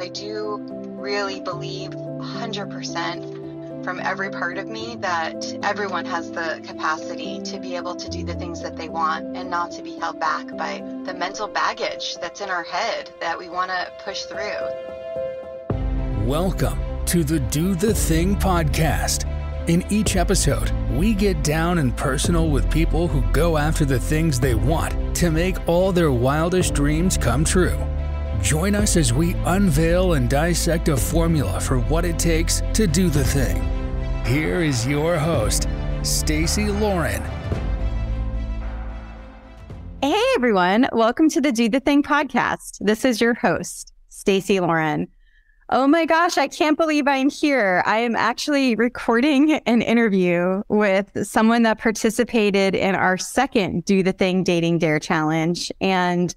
I do really believe 100% from every part of me that everyone has the capacity to be able to do the things that they want and not to be held back by the mental baggage that's in our head that we want to push through. Welcome to the Do the Thing podcast. In each episode, we get down and personal with people who go after the things they want to make all their wildest dreams come true. Join us as we unveil and dissect a formula for what it takes to do the thing. Here is your host, Stacy Lauren. Hey everyone, welcome to the Do the Thing podcast. This is your host, Stacy Lauren. Oh my gosh, I can't believe I'm here. I am actually recording an interview with someone that participated in our second Do the Thing Dating Dare Challenge. And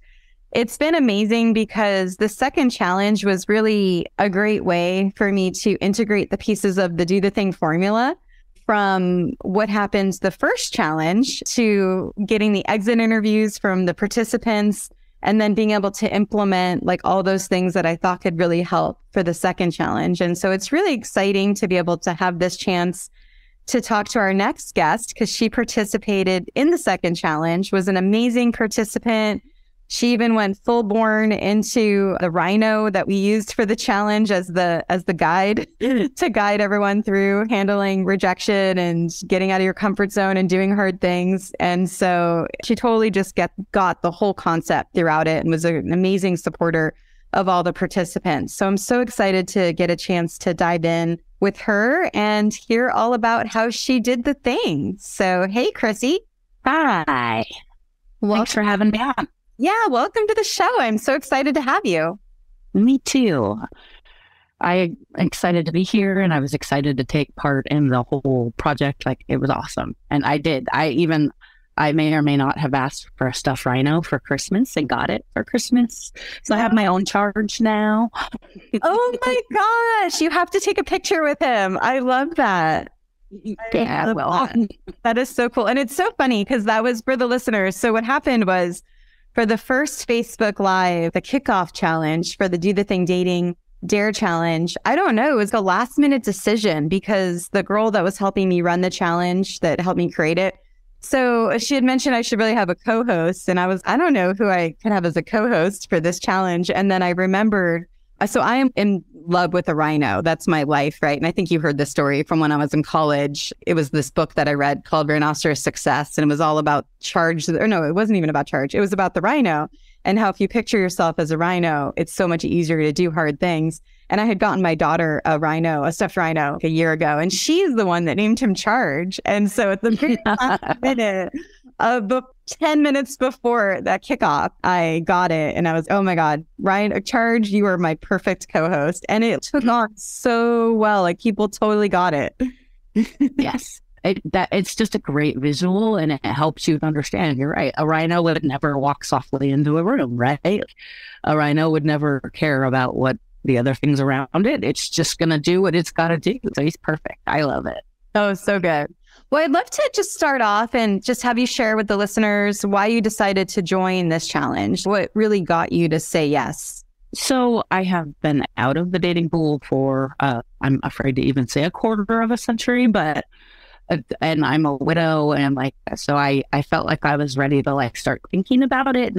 it's been amazing because the second challenge was really a great way for me to integrate the pieces of the Do the Thing formula from what happens the first challenge to getting the exit interviews from the participants and then being able to implement like all those things that I thought could really help for the second challenge. And so it's really exciting to be able to have this chance to talk to our next guest because she participated in the second challenge, was an amazing participant. She even went full born into the rhino that we used for the challenge as the guide to guide everyone through handling rejection and getting out of your comfort zone and doing hard things. And so she totally just got the whole concept throughout it and was an amazing supporter of all the participants. So I'm so excited to get a chance to dive in with her and hear all about how she did the thing. So, hey, Chrissy. Hi. Thanks for having me on. Yeah, welcome to the show. I'm so excited to have you. Me too. I'm excited to be here and I was excited to take part in the whole project. Like, it was awesome. And I did. I may or may not have asked for a stuffed rhino for Christmas and got it for Christmas. So I have my own charge now. Oh my gosh. You have to take a picture with him. I love that. Yeah, well. That is so cool. And it's so funny because that was for the listeners. So what happened was, for the first Facebook Live, the kickoff challenge for the Do the Thing Dating Dare Challenge, I don't know, it was a last minute decision because the girl that was helping me run the challenge that helped me create it. So she had mentioned I should really have a co-host. And I don't know who I can have as a co-host for this challenge. And then I remembered, so I am in love with a rhino. That's my life, right? And I think you heard this story from when I was in college. It was this book that I read called Rhinoceros Success. And it was all about charge. Or no, it wasn't even about charge. It was about the rhino and how if you picture yourself as a rhino, it's so much easier to do hard things. And I had gotten my daughter a stuffed rhino a year ago. And she's the one that named him Charge. And so at the very last minute, 10 minutes before that kickoff, I got it. And I was, oh my God, Ryan, Charge, you are my perfect co-host. And it took on so well. Like, people totally got it. Yes. It's just a great visual and it helps you understand. You're right. A rhino would never walk softly into a room, right? A rhino would never care about what the other things around it. It's just going to do what it's got to do. So he's perfect. I love it. Oh, so good. Well, I'd love to just start off and just have you share with the listeners why you decided to join this challenge. What really got you to say yes? So I have been out of the dating pool for, I'm afraid to even say a quarter of a century, but, and I'm a widow. And so I felt like I was ready to start thinking about it,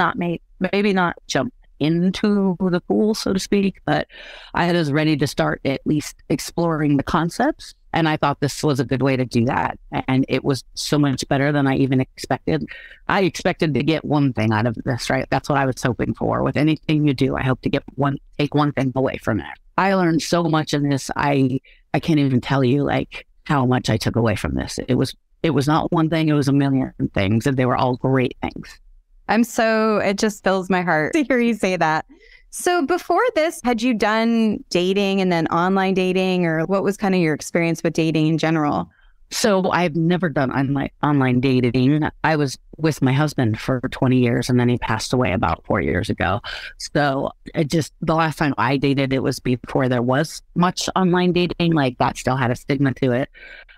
maybe not jump into the pool, so to speak, but I was ready to start at least exploring the concepts. And I thought this was a good way to do that. And it was so much better than I even expected. I expected to get one thing out of this, right? That's what I was hoping for. With anything you do, I hope to take one thing away from it. I learned so much in this. I can't even tell you how much I took away from this. It was not one thing, it was a million things, and they were all great things. It just fills my heart to hear you say that. So before this, had you done dating and then online dating, or what was kind of your experience with dating in general? So I've never done online dating. I was with my husband for 20 years and then he passed away about 4 years ago. So the last time I dated, it was before there was much online dating. That still had a stigma to it.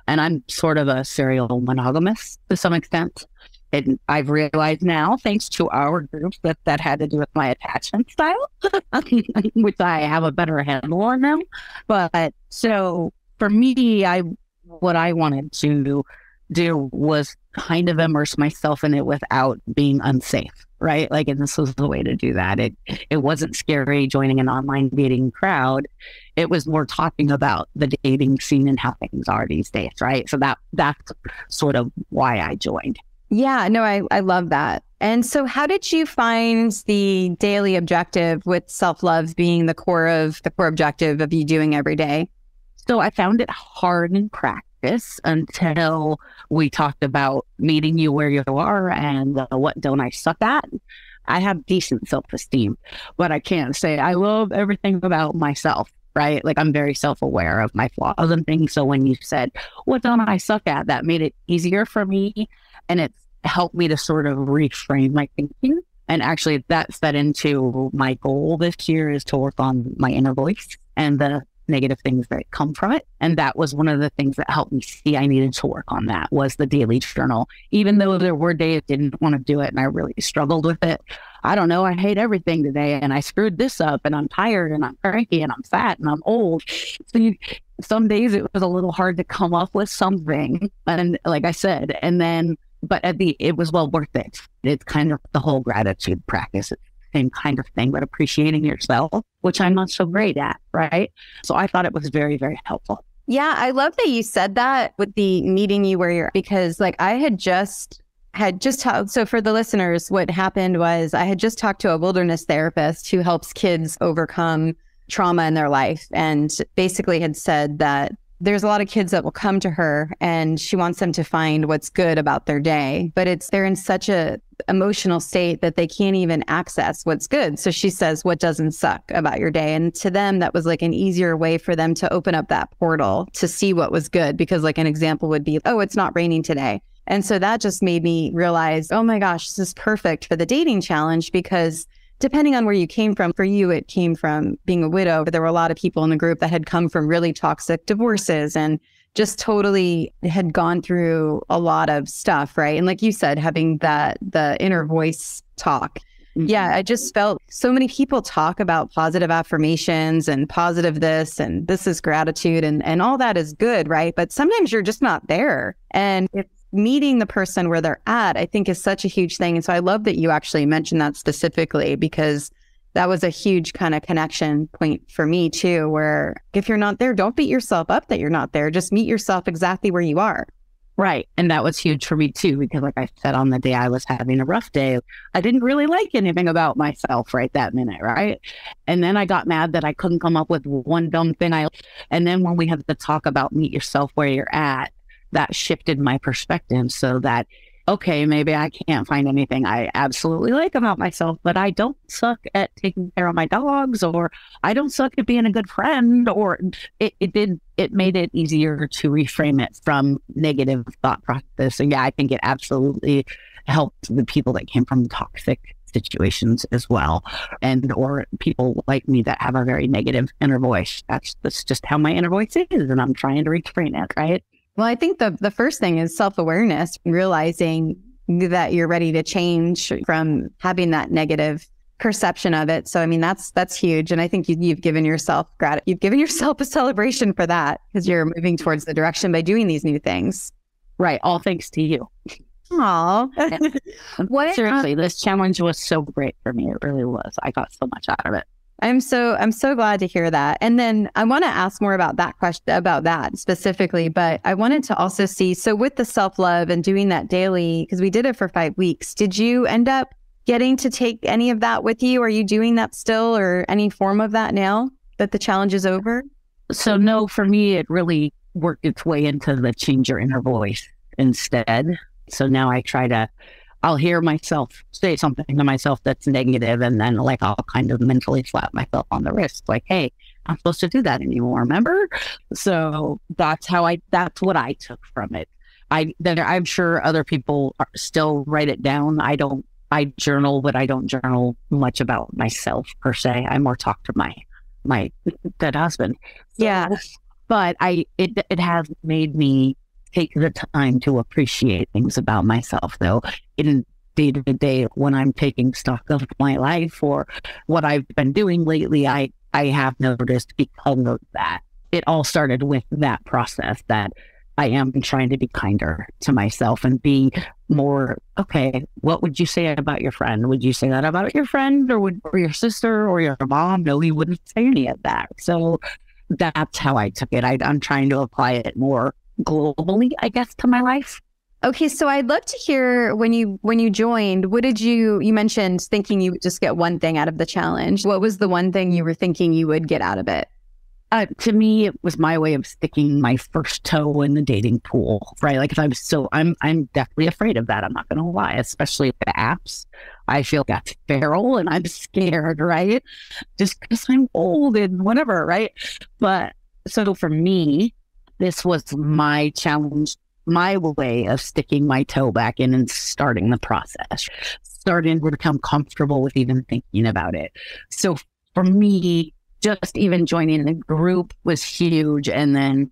And I'm sort of a serial monogamous to some extent. And I've realized now, thanks to our group, that had to do with my attachment style, which I have a better handle on now. But so for me, what I wanted to do was kind of immerse myself in it without being unsafe, right? Like, and this was the way to do that. It wasn't scary joining an online dating crowd. It was more talking about the dating scene and how things are these days, right? So that's sort of why I joined. Yeah, no, I love that. And so how did you find the daily objective with self-love being the core objective of you doing every day? So I found it hard in practice until we talked about meeting you where you are and what don't I suck at. I have decent self-esteem, but I can't say I love everything about myself, right? Like, I'm very self-aware of my flaws and things. So when you said, what don't I suck at? That made it easier for me. And it's helped me to sort of reframe my thinking. And actually that fed into my goal this year is to work on my inner voice and the negative things that come from it. And that was one of the things that helped me see I needed to work on that was the daily journal. Even though there were days I didn't want to do it and I really struggled with it. I don't know, I hate everything today and I screwed this up and I'm tired and I'm cranky and I'm fat and I'm old. So some days it was a little hard to come up with something. And like I said, but it was well worth it. It's kind of the whole gratitude practice. It's the same kind of thing, but appreciating yourself, which I'm not so great at, right? So I thought it was very, very helpful. Yeah, I love that you said that with the meeting you where you're, because like I had just talked. So for the listeners, what happened was I had just talked to a wilderness therapist who helps kids overcome trauma in their life and basically had said that there's a lot of kids that will come to her and she wants them to find what's good about their day, but they're in such a emotional state that they can't even access what's good. So she says, what doesn't suck about your day? And to them, that was like an easier way for them to open up that portal to see what was good. Because like an example would be, oh, it's not raining today. And so that just made me realize, oh my gosh, this is perfect for the dating challenge because depending on where you came from, for you, it came from being a widow. But there were a lot of people in the group that had come from really toxic divorces and just totally had gone through a lot of stuff, right? And like you said, having the inner voice talk. Mm-hmm. Yeah, I just felt so many people talk about positive affirmations and positive this and this is gratitude and all that is good, right? But sometimes you're just not there. And it's meeting the person where they're at, I think is such a huge thing. And so I love that you actually mentioned that specifically because that was a huge kind of connection point for me too, where if you're not there, don't beat yourself up that you're not there. Just meet yourself exactly where you are. Right. And that was huge for me too, because like I said, on the day I was having a rough day, I didn't really like anything about myself right that minute. Right. And then I got mad that I couldn't come up with one dumb thing. And then when we had to talk about meet yourself where you're at, that shifted my perspective so that, okay, maybe I can't find anything I absolutely like about myself, but I don't suck at taking care of my dogs, or I don't suck at being a good friend, or it made it easier to reframe it from negative thought process. And yeah, I think it absolutely helped the people that came from toxic situations as well, or people like me that have a very negative inner voice. That's just how my inner voice is, and I'm trying to reframe it, right? Well, I think the first thing is self-awareness, realizing that you're ready to change from having that negative perception of it. So, I mean, that's huge. And I think you've given yourself you've given yourself a celebration for that because you're moving towards the direction by doing these new things. Right. All thanks to you. Aw. Seriously, this challenge was so great for me. It really was. I got so much out of it. I'm so glad to hear that. And then I want to ask more about that question, about that specifically, but I wanted to also see, so with the self-love and doing that daily, because we did it for 5 weeks, did you end up getting to take any of that with you? Are you doing that still or any form of that now that the challenge is over? So no, for me, it really worked its way into the change your inner voice instead. So now I'll hear myself say something to myself that's negative, and then like I'll kind of mentally slap myself on the wrist, like, "Hey, I'm supposed to do that anymore, remember?" So that's what I took from it. I'm sure other people still write it down. I journal, but I don't journal much about myself per se. I more talk to my dead husband. Yeah, but it has made me take the time to appreciate things about myself, though, in day to day when I'm taking stock of my life or what I've been doing lately. I have noticed because of that. It all started with that process that I am trying to be kinder to myself and be more, okay, what would you say about your friend? Would you say that about your friend or your sister or your mom? No, he wouldn't say any of that. So that's how I took it. I'm trying to apply it more globally, I guess, to my life. Okay, so I'd love to hear when you joined, what did you mentioned thinking you would just get one thing out of the challenge. What was the one thing you were thinking you would get out of it? To me, it was my way of sticking my first toe in the dating pool, right? Like if I'm definitely afraid of that. I'm not going to lie, especially with the apps. I feel that's feral and I'm scared, right? Just because I'm old and whatever, right? But so for me, this was my challenge, my way of sticking my toe back in and starting the process, starting to become comfortable with even thinking about it. So for me, just even joining the group was huge. And then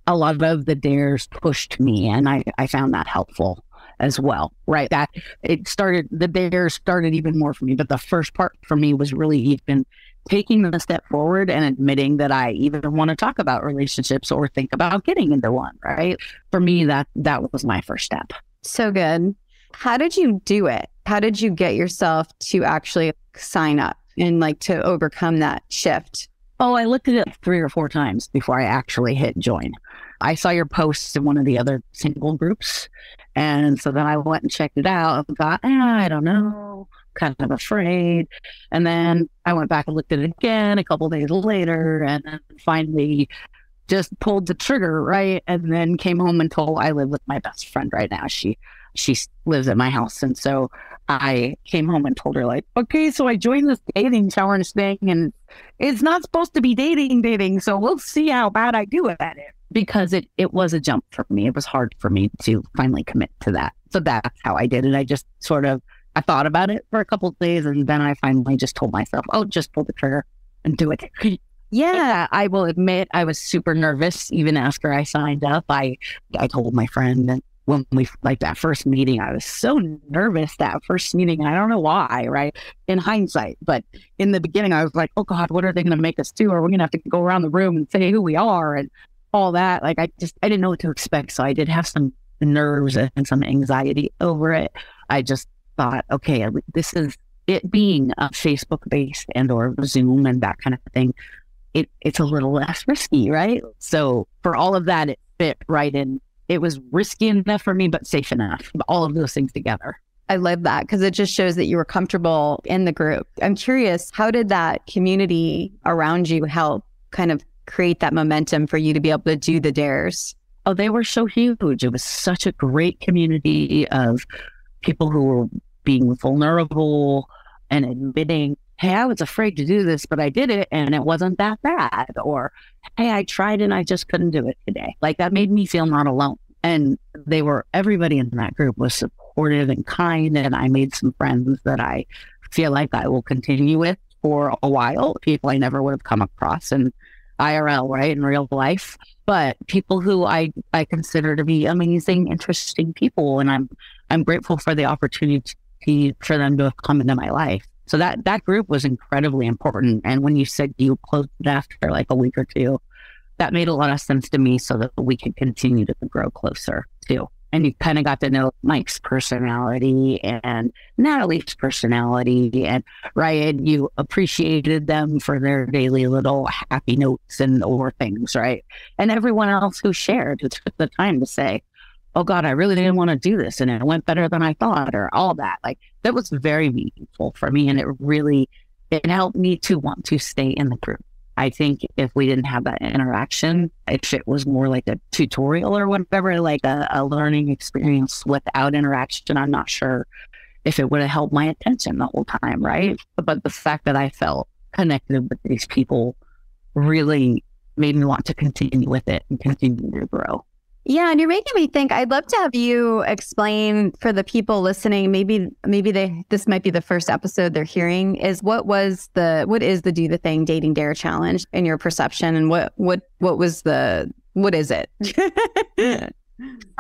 a lot of the dares pushed me and I found that helpful as well, right? That the dares started even more for me. But the first part for me was really even taking the step forward and admitting that I even want to talk about relationships or think about getting into one, right? For me, that was my first step. So good. How did you do it? How did you get yourself to actually sign up and like to overcome that shift? Oh, I looked at it 3 or 4 times before I actually hit join. I saw your posts in one of the other single groups. And so then I went and checked it out and thought, I don't know, kind of afraid. And then I went back and looked at it again a couple of days later and then finally just pulled the trigger, right? And then came home and I live with my best friend right now. She lives at my house. And so I came home and told her like, okay, so I joined this dating challenge thing and it's not supposed to be dating. So we'll see how bad I do at it, because it was a jump for me. It was hard for me to finally commit to that. So that's how I did it. I just I thought about it for a couple of days and then I finally just told myself, oh, just pull the trigger and do it. Yeah, I will admit I was super nervous even after I signed up. I told my friend that when we, like that first meeting, I was so nervous that first meeting. I don't know why, right? In hindsight. But in the beginning, I was like, oh God, what are they going to make us do? Are we going to have to go around the room and say who we are and all that? Like, I didn't know what to expect. So I did have some nerves and some anxiety over it. I just thought, okay, this is it being Facebook based and or Zoom and that kind of thing. It's a little less risky, right? So for all of that, it fit right in. It was risky enough for me, but safe enough. All of those things together. I love that because it just shows that you were comfortable in the group. I'm curious, how did that community around you help kind of create that momentum for you to be able to do the dares? Oh, they were so huge. It was such a great community of people who were being vulnerable and admitting, hey, I was afraid to do this, but I did it and it wasn't that bad. Or, hey, I tried and I just couldn't do it today. Like that made me feel not alone. And everybody in that group was supportive and kind. And I made some friends that I feel like I will continue with for a while. People I never would have come across in IRL, right? In real life. But people who I consider to be amazing, interesting people. And I'm grateful for the opportunity for them to have come into my life. So that group was incredibly important. And when you said you closed it after like a week or two, that made a lot of sense to me so that we could continue to grow closer too. And you kind of got to know Mike's personality and Natalie's personality and Ryan, you appreciated them for their daily little happy notes and or things, right? And everyone else who shared, who took the time to say, oh God, I really didn't want to do this and it went better than I thought or all that. Like that was very meaningful for me. And it helped me to want to stay in the group. I think if we didn't have that interaction, if it was more like a tutorial or whatever, like a learning experience without interaction, I'm not sure if it would have held my attention the whole time, right? But the fact that I felt connected with these people really made me want to continue with it and continue to grow. Yeah, and you're making me think. I'd love to have you explain for the people listening. Maybe this might be the first episode they're hearing. Is what is the Do the Thing Dating Dare Challenge in your perception, and what is it?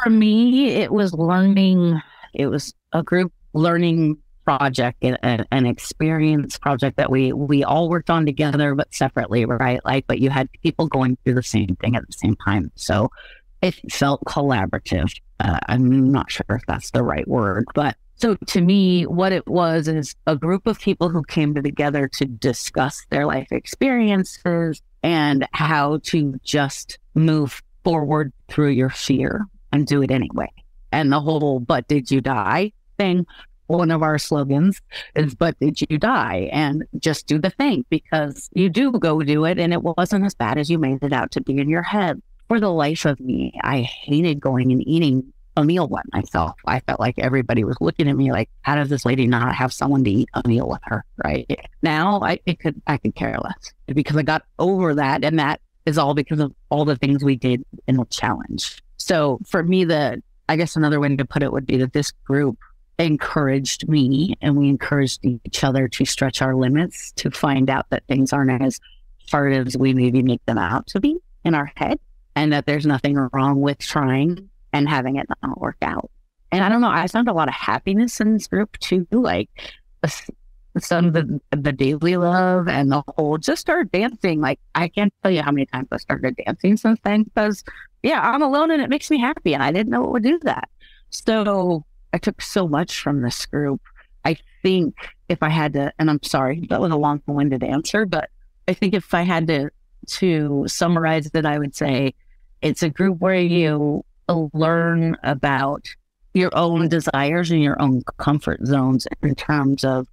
For me, it was learning, it was a group learning project and an experience project that we all worked on together, but separately, right? Like, but you had people going through the same thing at the same time. So it felt collaborative. I'm not sure if that's the right word, but so to me, what it was is a group of people who came together to discuss their life experiences and how to just move forward through your fear and do it anyway. And the whole, but did you die thing, one of our slogans is, but did you die? And just do the thing, because you do go do it. And it wasn't as bad as you made it out to be in your head. For the life of me, I hated going and eating a meal by myself. I felt like everybody was looking at me like, how does this lady not have someone to eat a meal with her? Right now, I could care less, because I got over that. And that is all because of all the things we did in the challenge. So for me, I guess another way to put it would be that this group encouraged me, and we encouraged each other to stretch our limits, to find out that things aren't as hard as we maybe make them out to be in our head, and that there's nothing wrong with trying and having it not work out. And I don't know, I found a lot of happiness in this group too, like some of the daily love and the whole, just start dancing. Like, I can't tell you how many times I started dancing since then, because I'm alone and it makes me happy, and I didn't know it would do that. So I took so much from this group. I think if I had to, and I'm sorry, that was a long-winded answer, but I think if I had to summarize that, I would say it's a group where you learn about your own desires and your own comfort zones in terms of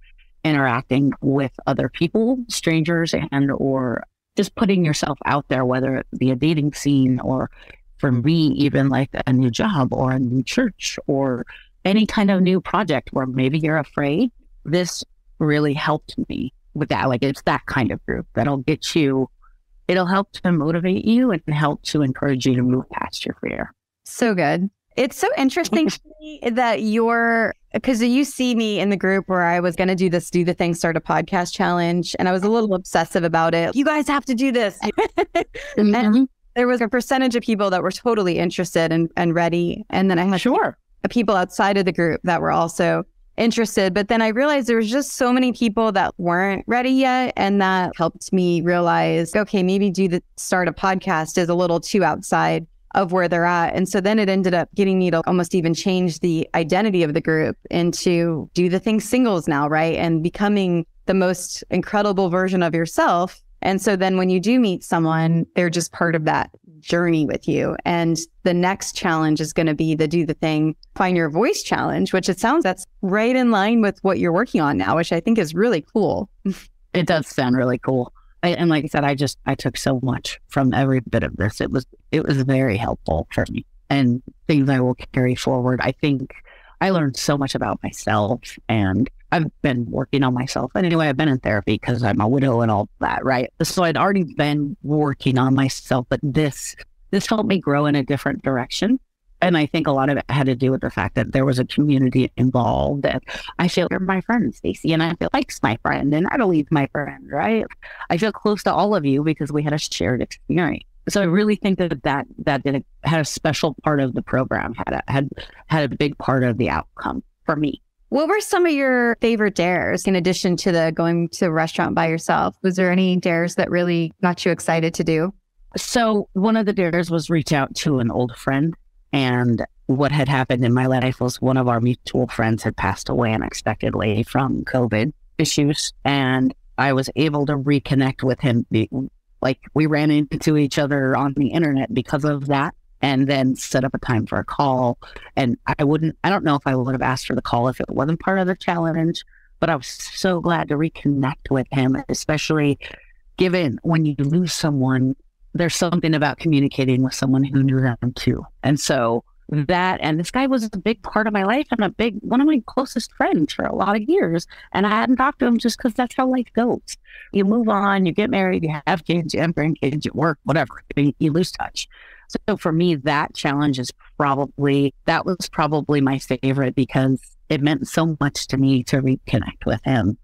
interacting with other people, strangers, and or just putting yourself out there, whether it be a dating scene, or for me, even like a new job or a new church or any kind of new project where maybe you're afraid. This really helped me with that. Like, it's that kind of group that'll get you, it'll help to motivate you and help to encourage you to move past your fear. So good. It's so interesting to me that because you see me in the group where I was going to do this, do the thing, start a podcast challenge. And I was a little obsessive about it. You guys have to do this. And there was a percentage of people that were totally interested and ready. And then I had people outside of the group that were also interested. But then I realized there was just so many people that weren't ready yet. And that helped me realize, okay, maybe start a podcast is a little too outside of where they're at. And so then it ended up getting me to almost even change the identity of the group into do the thing singles now, right? And becoming the most incredible version of yourself. And so then when you do meet someone, they're just part of that journey with you. And the next challenge is going to be the do the thing, find your voice challenge, which it sounds that's right in line with what you're working on now, which I think is really cool. It does sound really cool. And like I said, I took so much from every bit of this. It was very helpful for me, and things I will carry forward. I think I learned so much about myself, and I've been working on myself. Anyway, I've been in therapy because I'm a widow and all that, right? So I'd already been working on myself, but this helped me grow in a different direction. And I think a lot of it had to do with the fact that there was a community involved. And I feel you're my friend, Stacey, and I feel like's my friend, and Natalie's my friend, right? I feel close to all of you because we had a shared experience. So I really think that had a special part of the program, had a big part of the outcome for me. What were some of your favorite dares in addition to the going to a restaurant by yourself? Was there any dares that really got you excited to do? So one of the dares was reach out to an old friend. And what had happened in my life was one of our mutual friends had passed away unexpectedly from COVID issues. And I was able to reconnect with him. Like, we ran into each other on the internet because of that, and then set up a time for a call. And I don't know if I would have asked for the call if it wasn't part of the challenge, but I was so glad to reconnect with him, especially given when you lose someone, there's something about communicating with someone who knew them too. And so and this guy was a big part of my life and one of my closest friends for a lot of years. And I hadn't talked to him just because that's how life goes. You move on, you get married, you have kids, you have grandkids, you work, whatever. You lose touch. So for me, that challenge was probably my favorite because it meant so much to me to reconnect with him.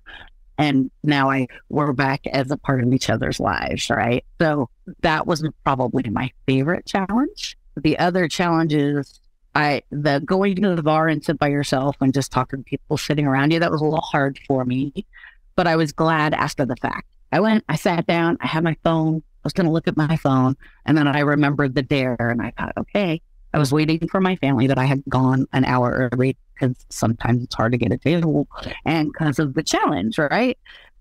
And now we're back as a part of each other's lives, right? So that was probably my favorite challenge. the other challenges, the going to the bar and sit by yourself and just talking to people sitting around you, that was a little hard for me, but I was glad after the fact. I sat down, I had my phone, I was going to look at my phone, and then I remembered the dare, and I thought, okay, I was waiting for my family, that I had gone an hour early because sometimes it's hard to get a table and because of the challenge, right?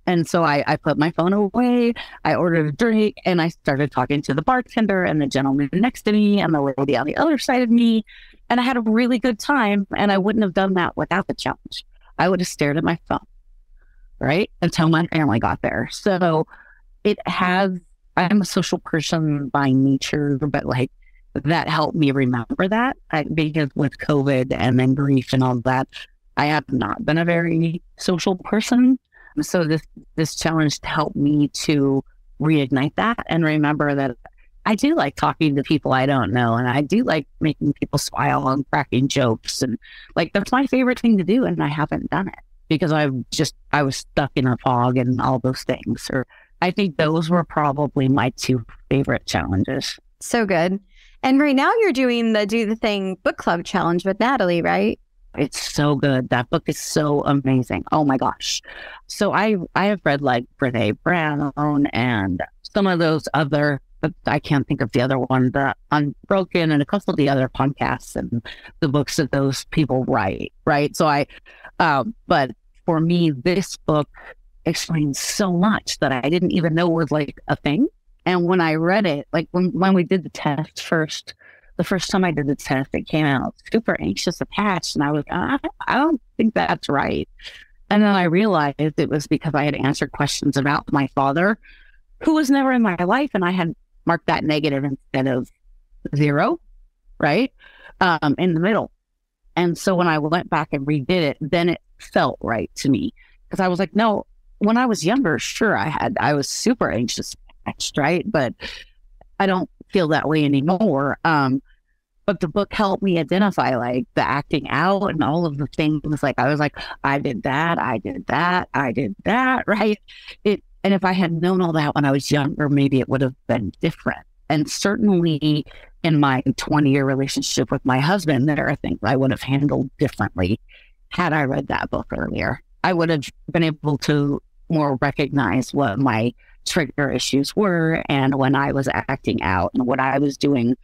And so I put my phone away, I ordered a drink, and I started talking to the bartender and the gentleman next to me and the lady on the other side of me. And I had a really good time, and I wouldn't have done that without the challenge. I would have stared at my phone, right? Until my family got there. So I'm a social person by nature, but like that helped me remember that, because with COVID and then grief and all that, I have not been a very social person. So this challenge helped me to reignite that and remember that I do like talking to people I don't know, and I do like making people smile and cracking jokes, and like that's my favorite thing to do, and I haven't done it because I was stuck in a fog and all those things. Or I think those were probably my two favorite challenges. So good. And right now you're doing the Do the Thing book club challenge with Natalie, right? It's so good. That book is so amazing. Oh my gosh. So I have read like Brene Brown and some of those other, but I can't think of the other one, the Unbroken and a couple of the other podcasts and the books that those people write, right? So but for me, this book explains so much that I didn't even know was like a thing. And when I read it, like when we did the test the first time I did the test, it came out super anxious attached. And I was, I don't think that's right. And then I realized it was because I had answered questions about my father, who was never in my life. And I had marked that negative instead of 0, right? In the middle. And so when I went back and redid it, then it felt right to me. Because I was like, no, when I was younger, sure, I was super anxious attached, right? But I don't feel that way anymore. But the book helped me identify like the acting out and all of the things. Like I was like, I did that, right? And if I had known all that when I was younger, maybe it would have been different. And certainly in my 20-year relationship with my husband, there are things I would have handled differently had I read that book earlier. I would have been able to more recognize what my trigger issues were and when I was acting out and what I was doing.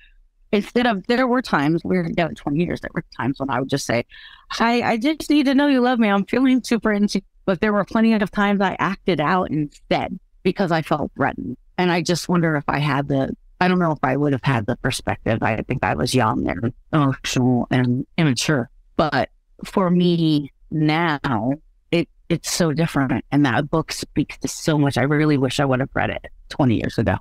Instead of, there were times, we were together 20 years, there were times when I would just say, hi, I just need to know you love me. I'm feeling super insecure. But there were plenty of times I acted out instead because I felt threatened. And I just wonder if I don't know if I would have had the perspective. I think I was young and emotional and immature. But for me now, it's so different. And that book speaks to so much. I really wish I would have read it 20 years ago.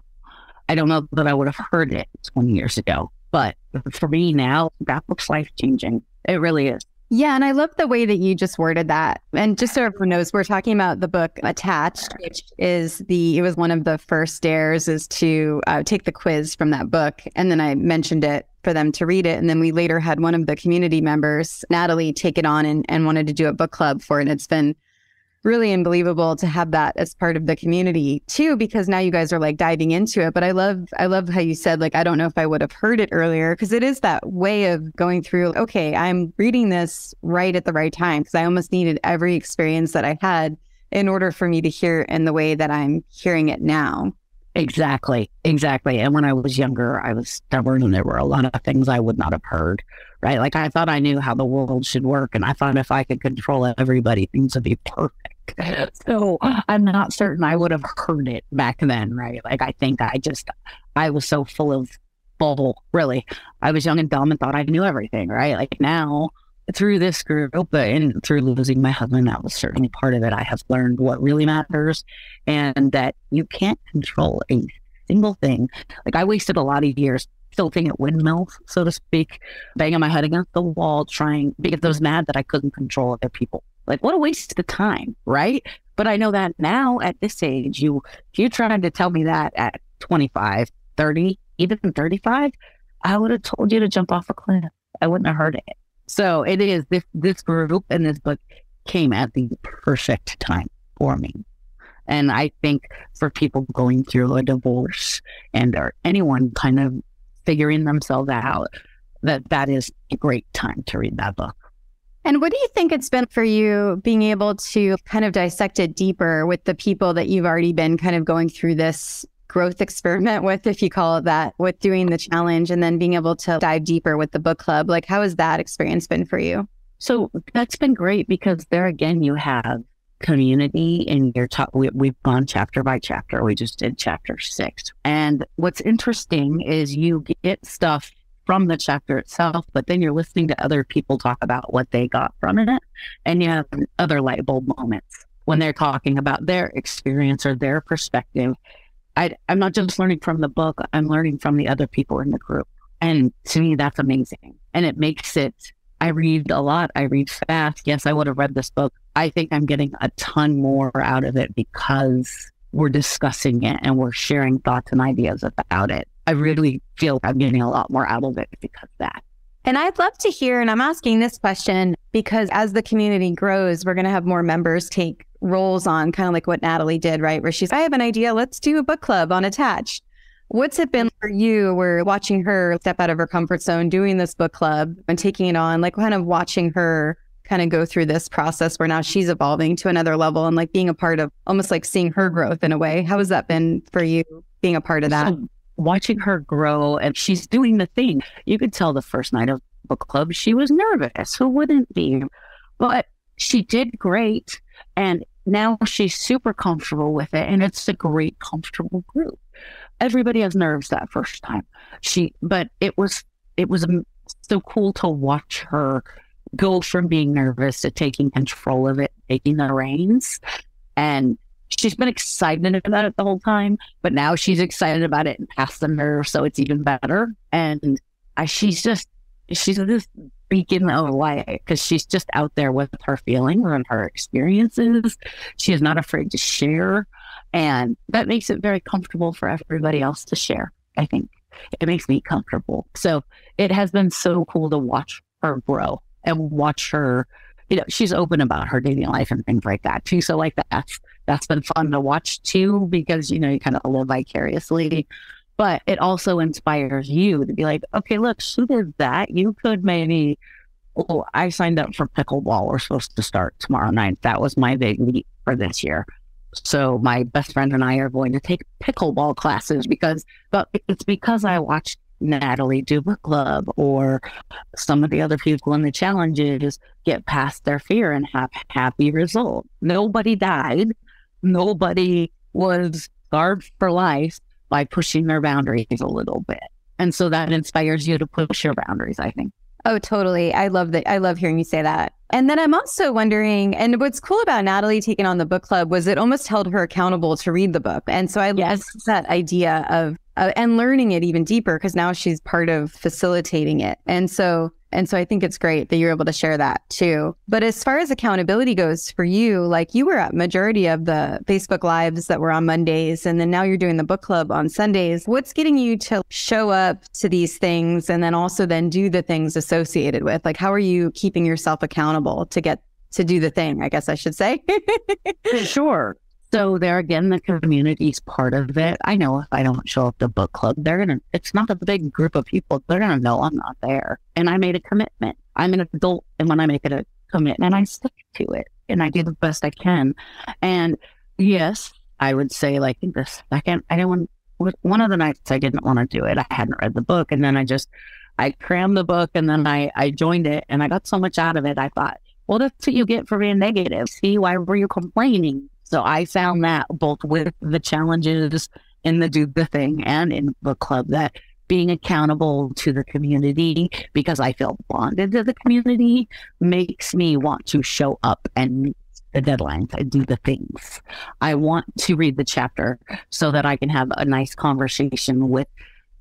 I don't know that I would have heard it 20 years ago. But for me now, that book's life-changing. It really is. Yeah, and I love the way that you just worded that. And just so everyone knows, we're talking about the book Attached, which it was one of the first dares is to take the quiz from that book. And then I mentioned it for them to read it. And then we later had one of the community members, Natalie, take it on and wanted to do a book club for it. And it's been really unbelievable to have that as part of the community too, because now you guys are like diving into it. But I love how you said, like, I don't know if I would have heard it earlier, because it is that way of going through, okay, I'm reading this right at the right time, because I almost needed every experience that I had in order for me to hear it in the way that I'm hearing it now. Exactly. And when I was younger, I was stubborn and there were a lot of things I would not have heard, right? Like I thought I knew how the world should work, and I thought if I could control everybody, things would be perfect. So I'm not certain I would have heard it back then, right? Like I think I was so full of bubble, really. I was young and dumb and thought I knew everything, right? Like now, through this group and through losing my husband, that was certainly part of it. I have learned what really matters and that you can't control a single thing. Like I wasted a lot of years tilting at windmills, so to speak, banging my head against the wall, because I was mad that I couldn't control other people. Like what a waste of time, right? But I know that now at this age, if you tried to tell me that at 25, 30, even 35, I would have told you to jump off a cliff. I wouldn't have heard it. So it is this group and this book came at the perfect time for me. And I think for people going through a divorce or anyone kind of figuring themselves out, that is a great time to read that book. And what do you think it's been for you being able to kind of dissect it deeper with the people that you've already been kind of going through this growth experiment with, if you call it that, with doing the challenge and then being able to dive deeper with the book club? Like, how has that experience been for you? So that's been great because there again, you have community and we've gone chapter by chapter. We just did chapter 6. And what's interesting is you get stuff from the chapter itself, but then you're listening to other people talk about what they got from it. And you have other light bulb moments when they're talking about their experience or their perspective. I'm not just learning from the book, I'm learning from the other people in the group. And to me, that's amazing. And it makes it, I read a lot, I read fast. Yes, I would have read this book. I think I'm getting a ton more out of it because we're discussing it and we're sharing thoughts and ideas about it. I really feel I'm getting a lot more out of it because of that. And I'd love to hear, and I'm asking this question because as the community grows, we're going to have more members take roles on, kind of like what Natalie did, right? Where she's, I have an idea, let's do a book club on Attached. What's it been for you? We're watching her step out of her comfort zone, doing this book club and taking it on, like kind of watching her kind of go through this process where now she's evolving to another level and like being a part of almost like seeing her growth in a way. How has that been for you being a part of that? So, watching her grow, and she's doing the thing. You could tell the first night of book club, she was nervous. Who wouldn't be? But she did great. And now she's super comfortable with it. And it's a great, comfortable group. Everybody has nerves that first time. But it was so cool to watch her go from being nervous to taking control of it, taking the reins. And she's been excited about it the whole time, but now she's excited about it and past the nerve, so it's even better. And she's just beacon of light because she's just out there with her feelings and her experiences. She is not afraid to share, and that makes it very comfortable for everybody else to share. I think it makes me comfortable. So it has been so cool to watch her grow and watch her. She's open about her dating life and things like that too. So like that's been fun to watch too, because, you kind of live vicariously, but it also inspires you to be like, okay, look, she did that. You could maybe, I signed up for pickleball. We're supposed to start tomorrow night. That was my big leap for this year. So my best friend and I are going to take pickleball classes but it's because I watched Natalie do book club or some of the other people in the challenges get past their fear and have happy results. Nobody died. Nobody was scarred for life by pushing their boundaries a little bit. And so that inspires you to push your boundaries, I think. Oh, totally. I love that. I love hearing you say that. And then I'm also wondering, and what's cool about Natalie taking on the book club was it almost held her accountable to read the book. And so I love that idea of and learning it even deeper because now she's part of facilitating it. And so I think it's great that you're able to share that too. But as far as accountability goes for you, like you were at majority of the Facebook Lives that were on Mondays, and then now you're doing the book club on Sundays. What's getting you to show up to these things and then also then do the things associated with? Like, how are you keeping yourself accountable to get to do the thing, I guess I should say? Sure. So there again, the community's part of it. I know if I don't show up to book club, it's not a big group of people. They're going to know I'm not there. And I made a commitment. I'm an adult. And when I make it a commitment, I stick to it and I do the best I can. And yes, I would say like the second, one of the nights I didn't want to do it. I hadn't read the book. And then I crammed the book and then I joined it and I got so much out of it. I thought, well, that's what you get for being negative. See, why were you complaining? So I found that both with the challenges in the Do the Thing and in book club, that being accountable to the community because I feel bonded to the community makes me want to show up and meet the deadlines. I do the things. I want to read the chapter so that I can have a nice conversation with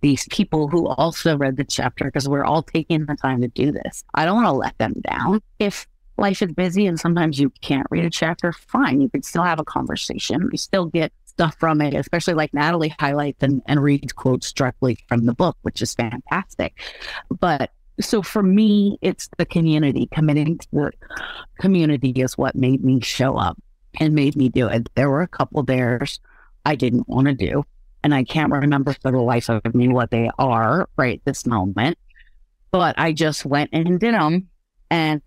these people who also read the chapter because we're all taking the time to do this. I don't want to let them down. If life is busy and sometimes you can't read a chapter, fine. You can still have a conversation. You still get stuff from it, especially like Natalie highlights and reads quotes directly from the book, which is fantastic. But so for me, it's the community. Committing to the community is what made me show up and made me do it. There were a couple dares I didn't want to do. and I can't remember for the life of me what they are right this moment. But I just went and did them. And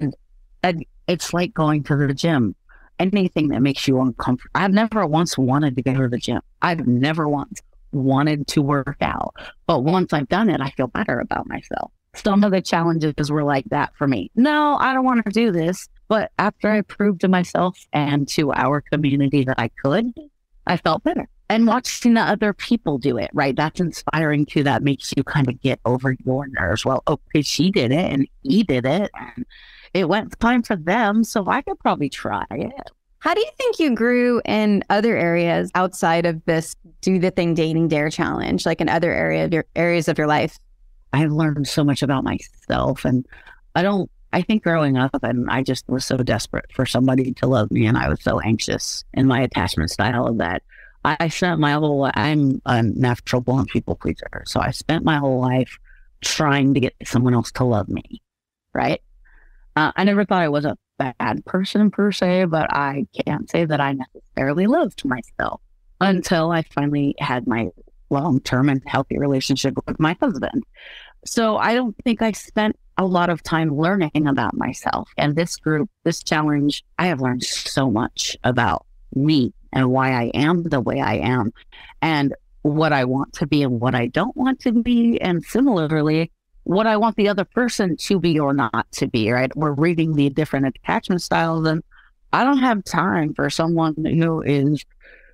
it's like going to the gym. Anything that makes you uncomfortable. I've never once wanted to go to the gym. I've never once wanted to work out. But once I've done it, I feel better about myself. Some of the challenges were like that for me. No, I don't want to do this. But after I proved to myself and to our community that I could, I felt better. And watching the other people do it, right? That's inspiring too. That makes you kind of get over your nerves. Well, okay, she did it and he did it. And it went fine for them, so I could probably try it. How do you think you grew in other areas outside of this Do the Thing Dating Dare challenge, like in other areas of your life? I learned so much about myself, and I think growing up, and I just was so desperate for somebody to love me, and I was so anxious in my attachment style that I spent my whole life, I'm a natural born people pleaser, so I spent my whole life trying to get someone else to love me, right? I never thought I was a bad person per se, but I can't say that I necessarily loved myself until I finally had my long-term and healthy relationship with my husband. So I don't think I spent a lot of time learning about myself. And this group, this challenge, I have learned so much about me and why I am the way I am and what I want to be and what I don't want to be. And similarly, what I want the other person to be or not to be, right? We're reading the different attachment styles, and I don't have time for someone who is,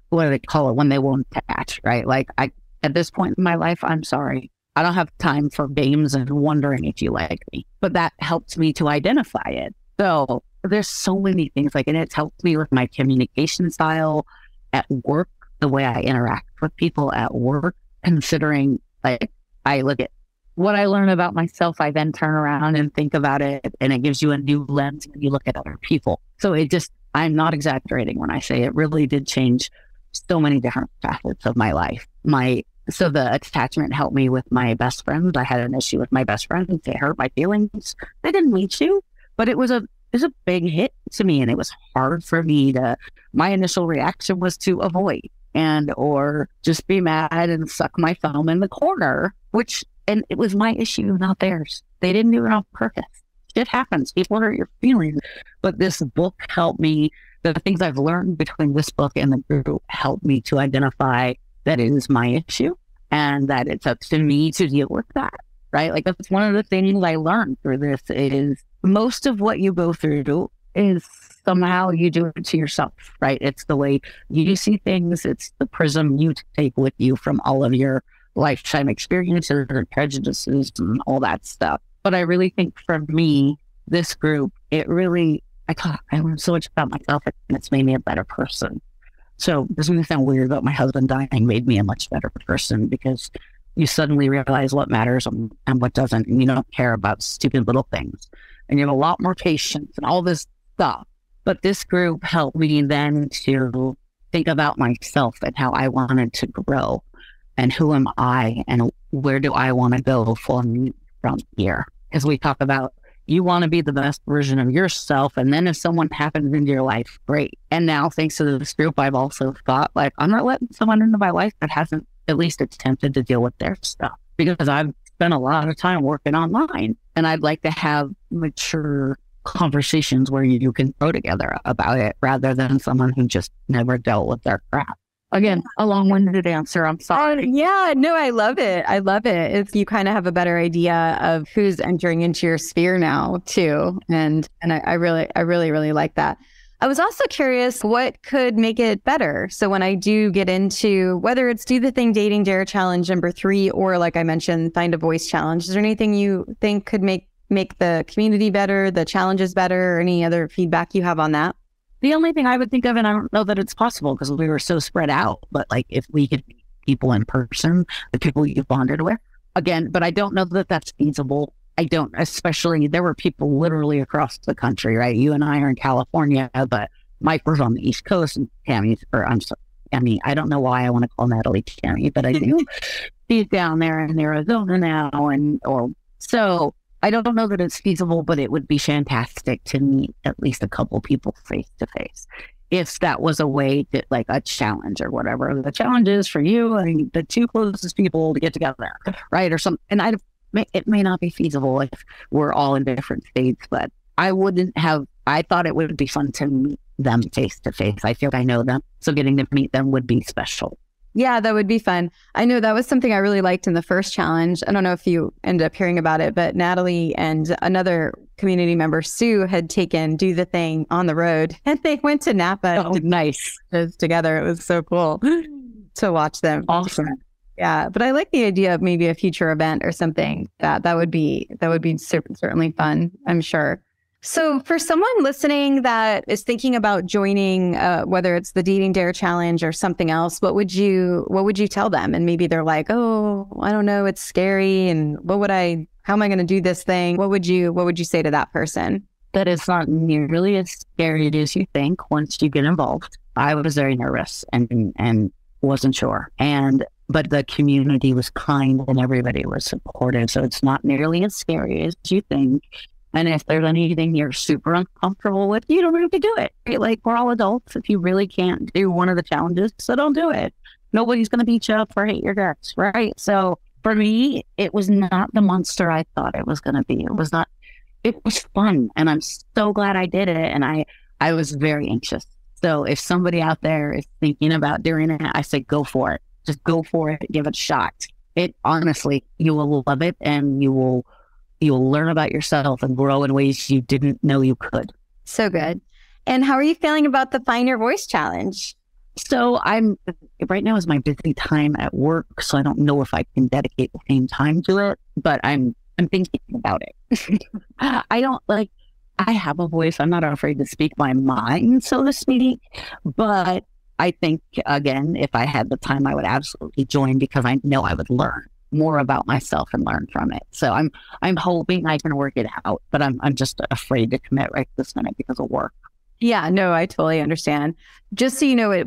what do they call it, when they won't attach, right? Like at this point in my life, I'm sorry. I don't have time for games and wondering if you like me, but that helps me to identify it. So there's so many things and it's helped me with my communication style at work, the way I interact with people at work, considering I look at what I learn about myself, I then turn around and think about it, and it gives you a new lens when you look at other people. So I'm not exaggerating when I say it really did change so many different facets of my life. So the attachment helped me with my best friend. I had an issue with my best friend. They hurt my feelings. They didn't mean to, but it was a big hit to me, and it was hard for me my initial reaction was to avoid or just be mad and suck my thumb in the corner, and it was my issue, not theirs. They didn't do it on purpose. Shit happens. People hurt your feelings. But this book helped me. The things I've learned between this book and the group helped me to identify that it is my issue and that it's up to me to deal with that, right? Like that's one of the things I learned through this is most of what you go through is somehow you do it to yourself, right? It's the way you see things. It's the prism you take with you from all of your lifetime experiences and prejudices and all that stuff. But I really think for me, this group, I learned so much about myself and it's made me a better person. So this is going to sound weird, but my husband dying made me a much better person because you suddenly realize what matters and what doesn't, and you don't care about stupid little things. And you have a lot more patience and all this stuff. But this group helped me then to think about myself and how I wanted to grow and who am I and where do I want to go from here. Because we talk about you want to be the best version of yourself. And then if someone happens into your life, great. And now, thanks to this group, I've also thought, I'm not letting someone into my life that hasn't at least attempted to deal with their stuff. Because I've spent a lot of time working online. And I'd like to have mature conversations where you can grow together about it rather than someone who just never dealt with their crap. Again, a long-winded answer. I'm sorry. Yeah, no, I love it. I love it. If you kind of have a better idea of who's entering into your sphere now too. And I really like that. I was also curious what could make it better. So when I do get into whether it's Do the Thing Dating Dare Challenge number 3, or like I mentioned, Find a Voice Challenge, is there anything you think could make the community better, the challenges better, or any other feedback you have on that? The only thing I would think of, and I don't know that it's possible because we were so spread out, but if we could meet people in person, the people you bonded with, again, but I don't know that that's feasible. I don't, especially there were people literally across the country, right? You and I are in California, but Mike was on the East Coast and Tammy's, I don't know why I want to call Natalie Tammy, but I do. She's down there in Arizona now. So I don't know that it's feasible, but it would be fantastic to meet at least a couple people face to face. if that was a way to, like, a challenge or whatever. The challenge is for you and the two closest people to get together, right? Or something. And it may not be feasible if we're all in different states, but I thought it would be fun to meet them face to face. I feel like I know them, so getting to meet them would be special. Yeah, that would be fun. I know that was something I really liked in the first challenge. I don't know if you ended up hearing about it, but Natalie and another community member, Sue, had taken Do the Thing on the road, and they went to Napa. Oh, nice. Together. It was so cool to watch them. Awesome. Yeah, but I like the idea of maybe a future event or something. That would be certainly fun, I'm sure. So for someone listening that is thinking about joining, whether it's the Dating Dare Challenge or something else, what would you tell them? And maybe they're like, oh, I don't know, it's scary. And how am I going to do this thing? What would you say to that person? That it's not nearly as scary as you think once you get involved. I was very nervous and wasn't sure. But the community was kind and everybody was supportive. So it's not nearly as scary as you think. And if there's anything you're super uncomfortable with, you don't have to do it. Right? Like, we're all adults. If you really can't do one of the challenges, so don't do it. Nobody's going to beat you up or hate your guts, right? So for me, it was not the monster I thought it was going to be. It was fun. And I'm so glad I did it. And I was very anxious. So if somebody out there is thinking about doing it, I say, go for it. Just go for it. Give it a shot. Honestly, you will love it, and you'll learn about yourself and grow in ways you didn't know you could. So good. And how are you feeling about the Find Your Voice Challenge? So right now is my busy time at work, so I don't know if I can dedicate the same time to it, but I'm thinking about it. I have a voice. I'm not afraid to speak my mind, so to speak, but I think, again, if I had the time, I would absolutely join, because I know I would learn more about myself and learn from it. So I'm hoping I can work it out, but I'm just afraid to commit right this minute because of work. Yeah, no, I totally understand. Just so you know,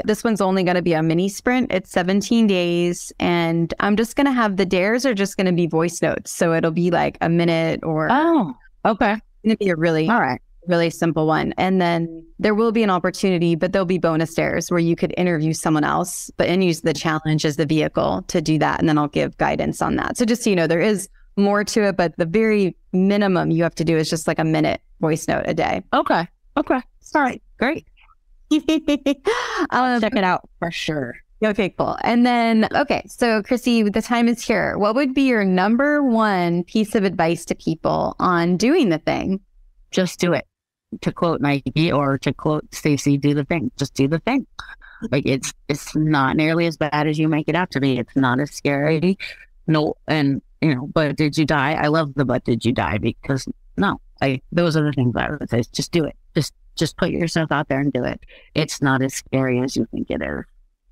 this one's only going to be a mini sprint. It's 17 days, and I'm just going to have the dares are just going to be voice notes. So it'll be like a minute or. Oh, okay. It's going to be all right. Really simple one. And then there will be an opportunity, but there'll be bonus dares where you could interview someone else, and use the challenge as the vehicle to do that. And then I'll give guidance on that. So just so you know, there is more to it, but the very minimum you have to do is just like a minute voice note a day. Okay. All right. Great. I'll check it out for sure. Okay, cool. And then, so Chrissy, the time is here. What would be your number one piece of advice to people on doing the thing? Just do it. To quote Nike, or to quote Stacy, do the thing. Just do the thing. Like, it's not nearly as bad as you make it out to be. It's not as scary. No, and but did you die? I love the but did you die, because those are the things I would say. Just do it. Just put yourself out there and do it. It's not as scary as you think it is.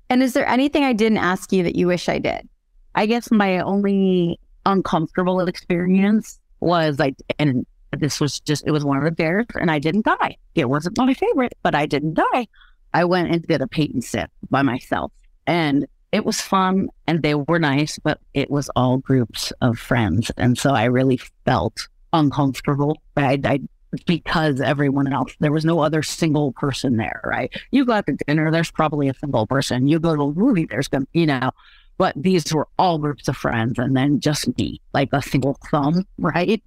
And is there anything I didn't ask you that you wish I did? I guess my only uncomfortable experience was this was it was one of the dares, and I didn't die. It wasn't my favorite, but I didn't die. I went and did a paint and sip by myself, and it was fun, and they were nice, but it was all groups of friends. And so I really felt uncomfortable. Because everyone else, there was no other single person there, right? You go out to dinner, there's probably a single person. You go to a movie, there's going to, but these were all groups of friends, and then just me, like a single thumb, right?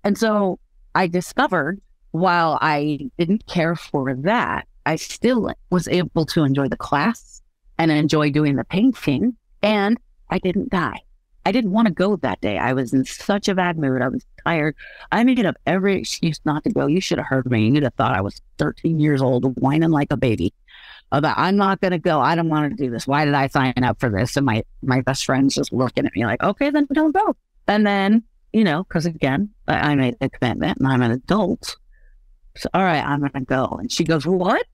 And so I discovered, while I didn't care for that, I still was able to enjoy the class and enjoy doing the painting, and I didn't die. I didn't want to go that day. I was in such a bad mood. I was tired. I made up every excuse not to go. You should have heard me. You'd have thought I was 13 years old, whining like a baby about, I'm not going to go. I don't want to do this. Why did I sign up for this? And my best friend's just looking at me like, okay, then don't go. And then, because again, I made a commitment and I'm an adult. So, all right, I'm going to go. And she goes, what?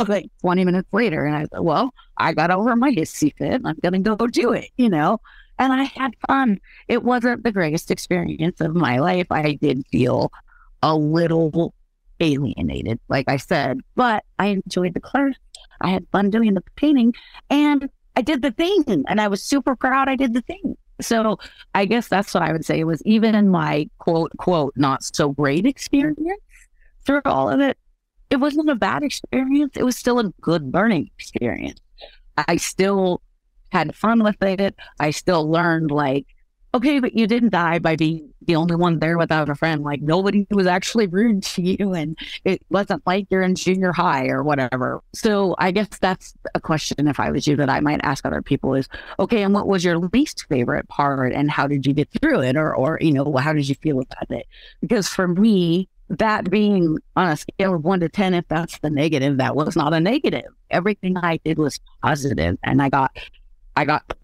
Like 20 minutes later. And I said, well, I got over my hissy fit. I'm going to go do it, And I had fun. It wasn't the greatest experience of my life. I did feel a little alienated, like I said, but I enjoyed the class. I had fun doing the painting, and I did the thing, and I was super proud I did the thing. So I guess that's what I would say. It was, even in my quote, not so great experience through all of it, it wasn't a bad experience. It was still a good learning experience. I still had fun with it. I still learned like, okay, but you didn't die by being the only one there without a friend. Like nobody was actually rude to you and it wasn't like you're in junior high or whatever. So I guess that's a question, if I was you, that I might ask other people is, okay, and what was your least favorite part and how did you get through it? Or how did you feel about it? Because for me, that being on a scale of 1 to 10, if that's the negative, that was not a negative. Everything I did was positive and I got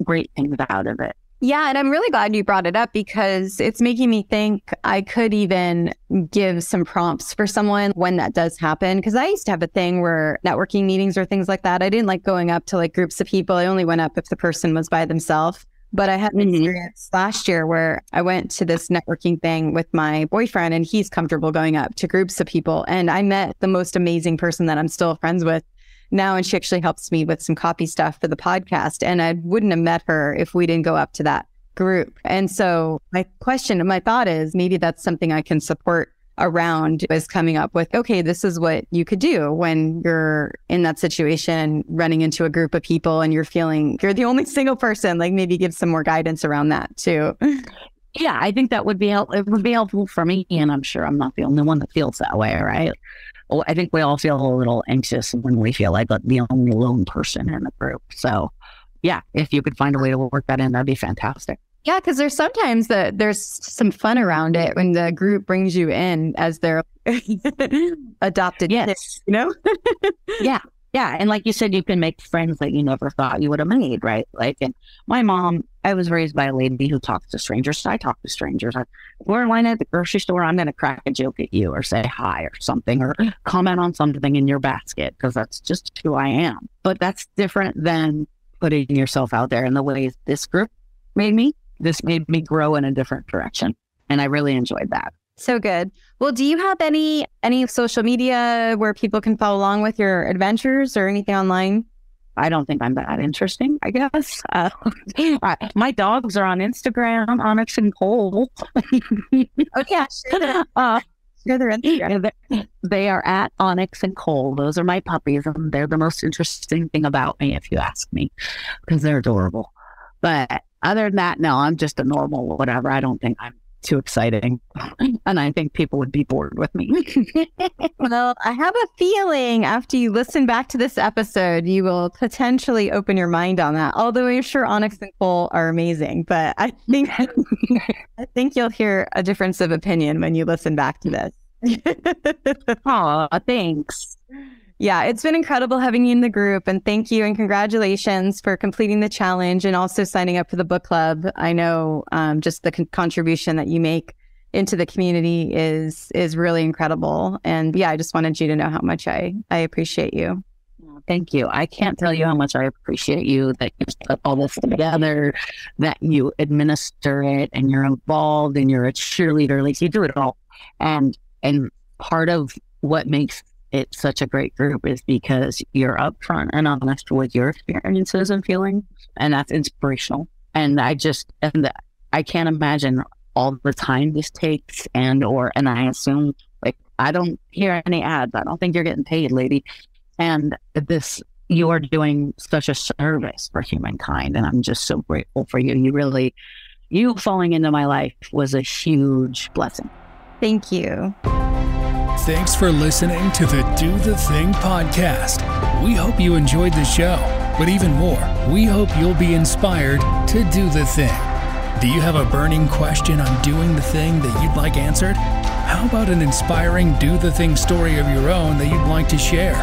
great things out of it. Yeah, and I'm really glad you brought it up because it's making me think I could even give some prompts for someone when that does happen. Because I used to have a thing where networking meetings or things like that, I didn't like going up to like groups of people. I only went up if the person was by themselves. But I had an experience last year where I went to this networking thing with my boyfriend and he's comfortable going up to groups of people. And I met the most amazing person that I'm still friends with now, and she actually helps me with some copy stuff for the podcast. And I wouldn't have met her if we didn't go up to that group. And so my thought is maybe that's something I can support around, is coming up with, okay, this is what you could do when you're in that situation, running into a group of people and you're feeling you're the only single person, like maybe give some more guidance around that too. Yeah, I think that would be helpful. It would be helpful for me. And I'm sure I'm not the only one that feels that way, right? Well, I think we all feel a little anxious when we feel like the only lone person in the group. So yeah, if you could find a way to work that in, that'd be fantastic. Yeah, because there's sometimes there's some fun around it when the group brings you in as their adopted kids, Yeah. Yeah. And like you said, you can make friends that you never thought you would have made, right? Like, and my mom, I was raised by a lady who talks to strangers. So I talk to strangers. We're in line at the grocery store. I'm going to crack a joke at you or say hi or something or comment on something in your basket because that's just who I am. But that's different than putting yourself out there in the ways this group made me. This made me grow in a different direction. And I really enjoyed that. So good. Well, do you have any social media where people can follow along with your adventures or anything online? I don't think I'm that interesting, I guess. My dogs are on Instagram, Onyx and Cole. Oh, yeah. Share their Instagram. They are at Onyx and Cole. Those are my puppies. And they're the most interesting thing about me, if you ask me, because they're adorable. But other than that, no, I'm just a normal whatever. I don't think I'm too exciting. And I think people would be bored with me. Well, I have a feeling after you listen back to this episode, you will potentially open your mind on that. Although I'm sure Onyx and Cole are amazing, but I think you'll hear a difference of opinion when you listen back to this. Aw, thanks. Yeah, it's been incredible having you in the group, and thank you and congratulations for completing the challenge and also signing up for the book club. I know just the contribution that you make into the community is really incredible. And yeah, I just wanted you to know how much I appreciate you. Thank you. I can't tell you how much I appreciate you, that you put all this together, that you administer it, and you're involved, and you're a cheerleader. Like, you do it all. And part of what makes it's such a great group is because you're upfront and honest with your experiences and feelings, and that's inspirational. And I can't imagine all the time this takes, and I assume, like, I don't hear any ads. I don't think you're getting paid, lady. And you are doing such a service for humankind, and I'm just so grateful for you. You falling into my life was a huge blessing. Thank you. Thanks for listening to the Do the Thing podcast. We hope you enjoyed the show, but even more, we hope you'll be inspired to do the thing. Do you have a burning question on doing the thing that you'd like answered? How about an inspiring do the thing story of your own that you'd like to share?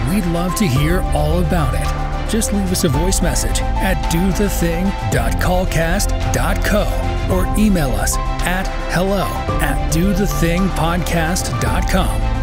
We'd love to hear all about it. Just leave us a voice message at dothething.callcast.co or email us at hello@dothethingpodcast.com.